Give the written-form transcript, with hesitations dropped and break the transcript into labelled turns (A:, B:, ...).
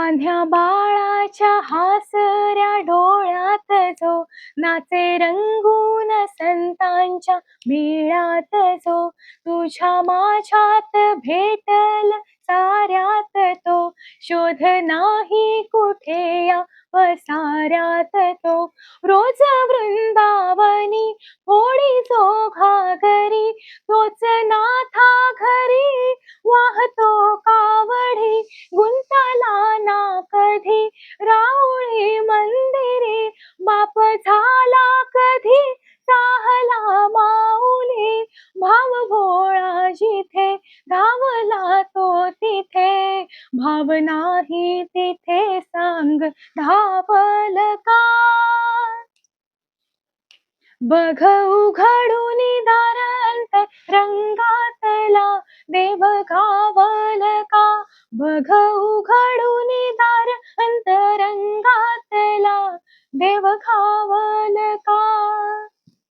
A: कान्ह्या बाळाच्या हासऱ्या डोळ्यात जो नाचे रंगून संतांच्या मेळ्यात जो तुझ्या माझ्यात भेटल साऱ्यात तो शोध नाही कुठे या पसाऱ्यात तो रोज वृंदावनी होडी जो घागरी तोच नाथा घरी वाहतो कावडी गुंतला ना कधी राऊळी मंदिरे बाप झाला कधी चाहला माऊली भाव भोळा जिथे धावला तो तिथे भाव नाही तिथे सांग धावल का बघ उघडून दार रंगातला देव घावल का बघ उघडून दार अंतरंगातला देव घावल